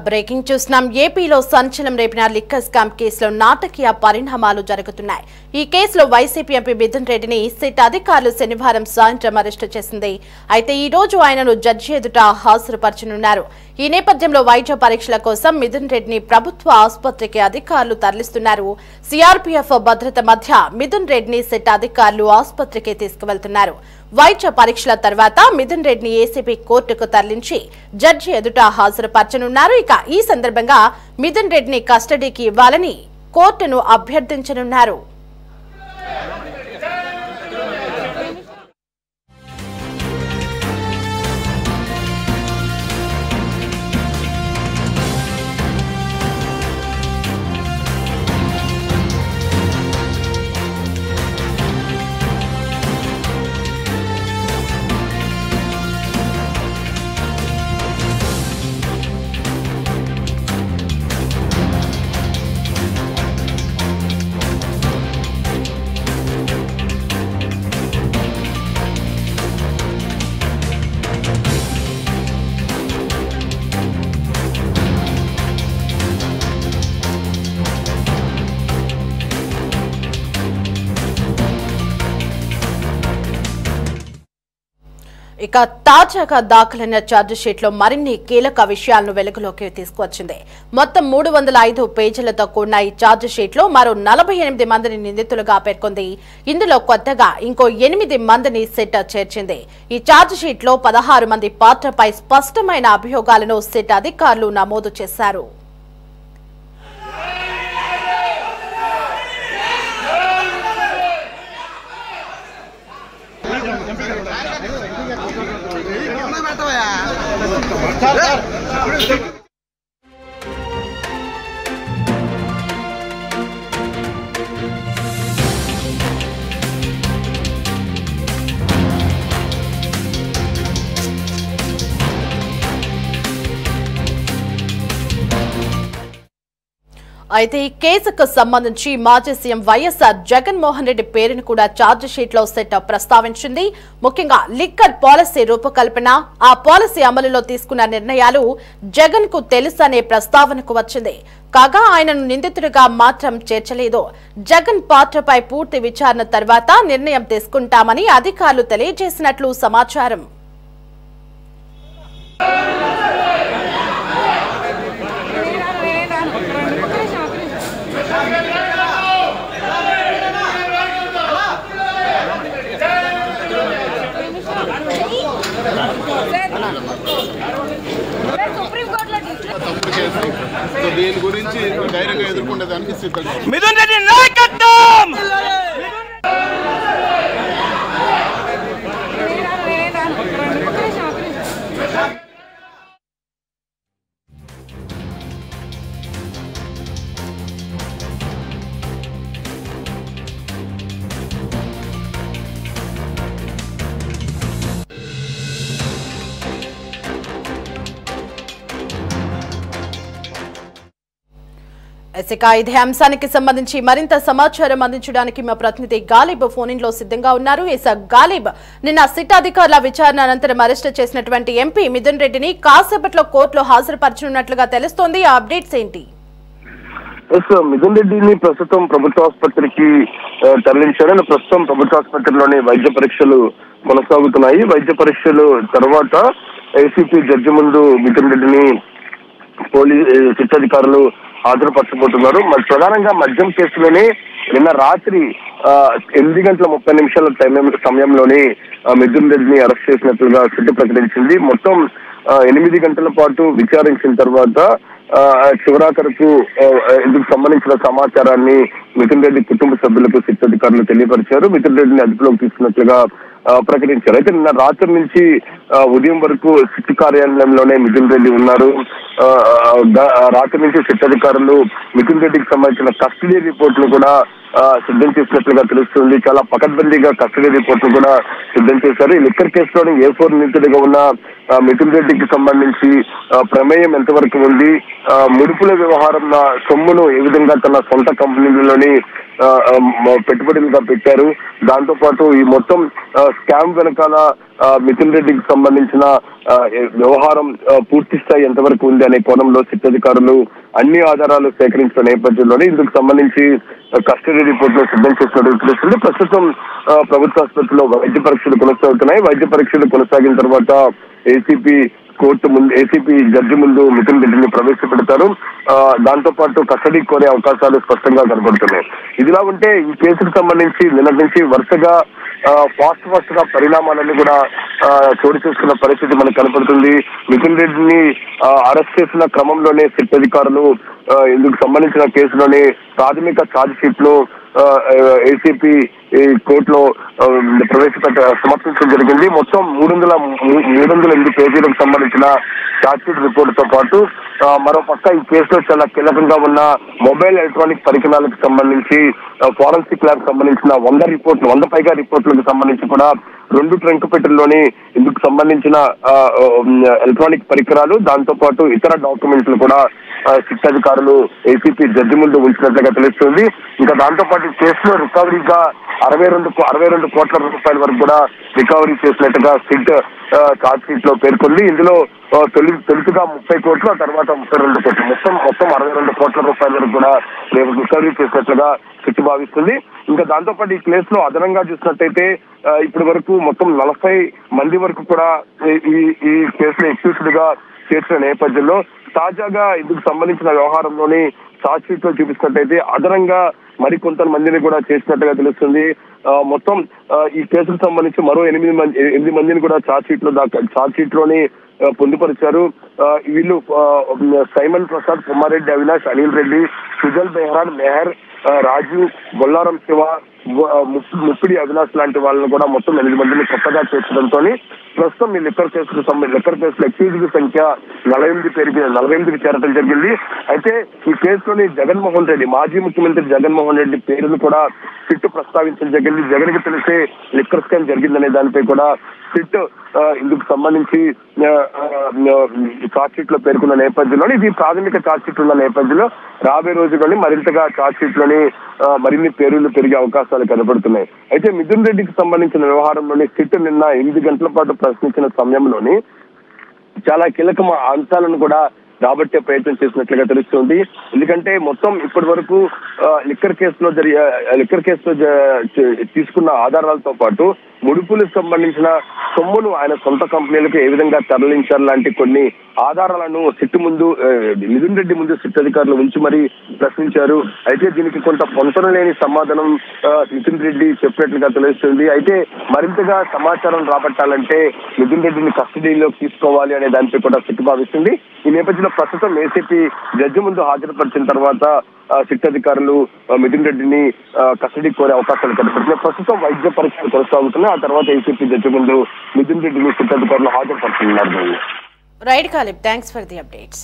Breaking చూస్తున్నాం. ఏపీలో సంచలనం రేపిన లిక్కర్ స్కామ్ కేసులో నాటకీయ పరిణామాలు జరుగుతున్నాయి. ఈ కేసులో వైసీపీ ఎంపీ మిథున్ రెడ్డిని సిట్ అధికారులు శనివారం సాయంత్రం అరెస్టు చేసింది. అయితే ఈ రోజు ఆయనను జడ్జి ఎదుట హాజరుపరచనున్నారు. ఈ నేపథ్యంలో వైద్య పరీక్షల కోసం మిథున్ రెడ్డిని ప్రభుత్వ ఆసుపత్రికి అధికారులు తరలిస్తున్నారు. సిఆర్పీఎఫ్ భద్రత మధ్య మిథున్ రెడ్డిని సిట్ అధికారులు ఆసుపత్రికి తీసుకువెళ్తున్నారు. వైద్య పరీక్షల తర్వాత మిథున్ రెడ్డిని ఏసీబీ కోర్టుకు తరలించి జడ్జి ఎదుట హాజరుపరచనున్నారు. ఇక ఈ సందర్భంగా మిథున్ రెడ్డిని కస్టడీకి ఇవ్వాలని కోర్టును అభ్యర్థించనున్నారు. ఇక తాజాగా దాఖలైన ఛార్జిషీట్ లో మరిన్ని కీలక విషయాలను వెలుగులోకి తీసుకువచ్చింది. మొత్తం 305 పేజీలతో కూడిన ఈ ఛార్జిషీట్ లో మరో 48 మందిని నిందితులుగా పేర్కొంది. ఇందులో కొత్తగా ఇంకో 8 మందిని సిట్ చేర్చింది. ఈ ఛార్జిషీట్ లో 16 మంది పాత్రపై స్పష్టమైన అభియోగాలను సిట్ అధికారులు నమోదు చేశారు. అయితే ఈ కేసుకు సంబంధించి మాజీ సీఎం వైఎస్ఆర్ జగన్మోహన్ రెడ్డి పేరును కూడా ఛార్జిషీట్ లో సెట్ ప్రస్తావించింది. ముఖ్యంగా లిక్కర్ పాలసీ రూపకల్పన, ఆ పాలసీ అమలులో తీసుకున్న నిర్ణయాలు జగన్ కు తెలుసనే ప్రస్తావనకు వచ్చింది. కాగా ఆయనను నిందితుడిగా మాత్రం చేర్చలేదు. జగన్ పాత్రపై పూర్తి విచారణ తర్వాత నిర్ణయం తీసుకుంటామని అధికారులు తెలియజేసినట్లు సమాచారం. దీని గురించి ధైర్యంగా ఎదుర్కొనేదానికి సిద్ధంగా మిథున్ రెడ్డి నాయకత్వం ఇదే అంశానికి సంబంధించి మరింత సమాచారం అందించడానికి మా ప్రతినిధి గాలిబ్ ఫోన్ ఇన్ లో సిద్ధంగా ఉన్నారు. గాలిబ్, నిన్న సిట్ అధికారుల విచారణ అనంతరం అరెస్టు చేసినటువంటి ఎంపీ మిథున్ రెడ్డిని కాసేపట్లో కోర్టులో హాజరుపరచనున్నట్లుగా తెలుస్తోంది. ఆ అప్డేట్స్ ఏంటి? మిథున్ రెడ్డిని ప్రస్తుతం ప్రభుత్వ ఆసుపత్రికి తరలించారు. ప్రస్తుతం ప్రభుత్వ ఆసుపత్రిలోని వైద్య పరీక్షలు కొనసాగుతున్నాయి. వైద్య పరీక్షలు తర్వాత ఏసీపీ జడ్జి ముందు మిథున్ రెడ్డిని సిట్ అధికారులు హాజరుపరచబోతున్నారు. ప్రధానంగా మద్యం కేసులోనే నిన్న రాత్రి 8:30 సమయంలోనే మిథున్ రెడ్డిని అరెస్ట్ చేసినట్లుగా సిట్ ప్రకటించింది. మొత్తం 8 గంటల పాటు విచారించిన తర్వాత చివరాఖరకు ఇందుకు సంబంధించిన సమాచారాన్ని మిథున్ రెడ్డి కుటుంబ సభ్యులకు సిట్ అధికారులు తెలియపరిచారు. మిథున్ రెడ్డిని అదుపులోకి తీసుకున్నట్లుగా ప్రకటించారు. అయితే నిన్న రాత్రి నుంచి ఉదయం వరకు సిట్ కార్యాలయంలోనే మిథున్ రెడ్డి ఉన్నారు. రాత్రి నుంచి సిట్ అధికారులు మిథున్ రెడ్డికి సంబంధించిన కస్టడీ రిపోర్ట్ ను కూడా సిద్ధం చేసినట్లుగా తెలుస్తుంది. చాలా పకడ్బందీగా కస్టడీ రిపోర్ట్ ను కూడా సిద్ధం చేశారు. ఈ లిక్కర్ కేసులోని A4 నిందితుడిగా ఉన్న మిథున్ రెడ్డికి సంబంధించి ప్రమేయం ఎంతవరకు ఉంది, ముడుపుల వ్యవహారం సొమ్మును ఏ విధంగా తన సొంత కంపెనీలలోని పెట్టుబడులుగా పెట్టారు, దాంతో పాటు ఈ మొత్తం స్కామ్ వెనకాల మిథున్ రెడ్డికి సంబంధించిన వ్యవహారం పూర్తి స్థాయి ఎంతవరకు ఉంది అనే కోణంలో సిట్ అధికారులు అన్ని ఆధారాలు సేకరించిన నేపథ్యంలోనే ఇందుకు సంబంధించి కస్టడీ రిపోర్ట్ లో సిద్ధం చేసినట్టు తెలుస్తుంది. ప్రస్తుతం ప్రభుత్వ ఆసుపత్రిలో వైద్య పరీక్షలు కొనసాగుతున్నాయి. వైద్య పరీక్షలు కొనసాగిన తర్వాత ఏసీపీ జడ్జి ముందు మిథున్ రెడ్డిని ప్రవేశపెడతారు. దాంతో పాటు కస్టడీ కోరే అవకాశాలు స్పష్టంగా కనబడుతున్నాయి. ఇదిలా ఉంటే ఈ కేసుకు సంబంధించి నిన్నటి నుంచి వరుసగా ఫాస్ట్ గా పరిణామాలన్నీ కూడా చోటు చేసుకున్న పరిస్థితి మనకు కనపడుతుంది. మిథున్ రెడ్డిని అరెస్ట్ చేసిన క్రమంలోనే సిట్ అధికారులు ఇందుకు సంబంధించిన కేసులోని ప్రాథమిక ఛార్జ్ షీట్ లో ఏసీపీ కోర్టులో సమర్పించడం జరిగింది. మొత్తం 308 పేజీలకు సంబంధించిన ఛార్జ్ షీట్ రిపోర్ట్ తో పాటు మరో పక్క ఈ కేసులో చాలా కీలకంగా ఉన్న మొబైల్ ఎలక్ట్రానిక్ పరికరాలకు సంబంధించి ఫోరెన్సిక్ ల్యాబ్ సంబంధించిన 100 పైగా రిపోర్టులకు సంబంధించి కూడా 2 ట్రంక్ పెట్టెల్లోని ఇందుకు సంబంధించిన ఎలక్ట్రానిక్ పరికరాలు దాంతో పాటు ఇతర డాక్యుమెంట్లు కూడా సిట్ అధికారులు ఏసీపీ జడ్జి ముందు ఉంచినట్లుగా తెలుస్తుంది. ఇంకా దాంతో పాటు కేసులో రికవరీగా 62 కోట్ల రూపాయల వరకు కూడా రికవరీ చేసినట్టుగా సిట్ ఛార్జ్ షీట్ లో పేర్కొంది. ఇందులో తొలుతుగా 30 కోట్లు, ఆ తర్వాత 32 కోట్లు, మొత్తం 62 కోట్ల రూపాయల వరకు కూడా రికవరీ చేసినట్లుగా సిట్ భావిస్తుంది. ఇంకా దాంతో పాటు ఈ కేసు లో అదనంగా చూసినట్టయితే ఇప్పటి వరకు మొత్తం 40 మంది వరకు కూడా ఈ కేసులో ఎక్యూజ్డ్ గా చేర్చిన నేపథ్యంలో తాజాగా ఇందుకు సంబంధించిన వ్యవహారంలోని ఛార్జ్ షీట్ లో చూపిస్తున్నట్టయితే అదనంగా మరికొంతమందిని కూడా చేసినట్టుగా తెలుస్తుంది. మొత్తం ఈ కేసుకు సంబంధించి మరో 8 మందిని కూడా ఛార్జ్ షీట్ లోని పొందుపరిచారు. వీళ్ళు సైమన్ ప్రసాద్, కొమ్మారెడ్డి అవినాష్, అనిల్ రెడ్డి, సుజల్ బెహ్రాన్, మెహర్, రాజు, బొల్లారం శివ, ముప్పిడి అవినాష్ లాంటి వాళ్ళని కూడా మొత్తం 8 మందిని కొత్తగా చేర్చడంతో ప్రస్తుతం ఈ లిక్కర్ కేసులో ఎక్యూజ్డ్ సంఖ్య 48కి చేరడం జరిగింది. అయితే ఈ కేసులోని జగన్మోహన్ రెడ్డి, మాజీ ముఖ్యమంత్రి జగన్మోహన్ రెడ్డి పేరును కూడా సిట్ ప్రస్తావించడం జరిగింది. జగన్ కి తెలిసే లిక్కర్ స్కామ్ జరిగిందనే దానిపై కూడా సిట్ ఇందుకు సంబంధించి ఛార్జ్ షీట్ లో పేర్కొన్న నేపథ్యంలో ఇది ప్రాథమిక ఛార్జ్ షీట్ ఉన్న నేపథ్యంలో రాబోయే రోజుల్లోని మరింతగా ఛార్జ్ షీట్ లోని మరిన్ని పేర్లు పెరిగే అవకాశాలు కనబడుతున్నాయి. అయితే మిథున్ రెడ్డికి సంబంధించిన వ్యవహారంలోని సిట్ నిన్న 8 గంటల పాటు ప్రశ్నించిన సమయంలోని చాలా కీలక అంశాలను కూడా రాబట్టే ప్రయత్నం చేసినట్లుగా తెలుస్తుంది. ఎందుకంటే మొత్తం ఇప్పటి వరకు లిక్కర్ కేసులో తీసుకున్న ఆధారాలతో పాటు ముడుపులకు సంబంధించిన సొమ్మును ఆయన సొంత కంపెనీలకు ఏ విధంగా తరలించారు లాంటి కొన్ని ఆధారాలను మిథున్ రెడ్డి ముందు సిట్ అధికారులు ఉంచి మరీ ప్రశ్నించారు. అయితే దీనికి కొంత పొంతన లేని సమాధానం మిథున్ రెడ్డి చెప్పినట్లుగా తెలుస్తుంది. అయితే మరింతగా సమాచారం రాబట్టాలంటే మిథున్ రెడ్డిని కస్టడీలోకి తీసుకోవాలి అనే దానిపై కూడా సిట్ భావిస్తుంది. ఈ నేపథ్యంలో ప్రస్తుతం ఏసీపీ జడ్జి ముందు హాజరుపరిచిన తర్వాత సిట్ అధికారులు మిథున్ రెడ్డిని కస్టడీ కోరే అవకాశాలు కనపడుతున్నాయి. ప్రస్తుతం వైద్య పరీక్షలు కొనసాగుతున్నాయి. ఆ తర్వాత ఏసీపీ జడ్జి ముందు మిథున్ రెడ్డిని సిట్ అధికారులు హాజరుపరుస్తున్నారు. Right Caleb, thanks for the updates.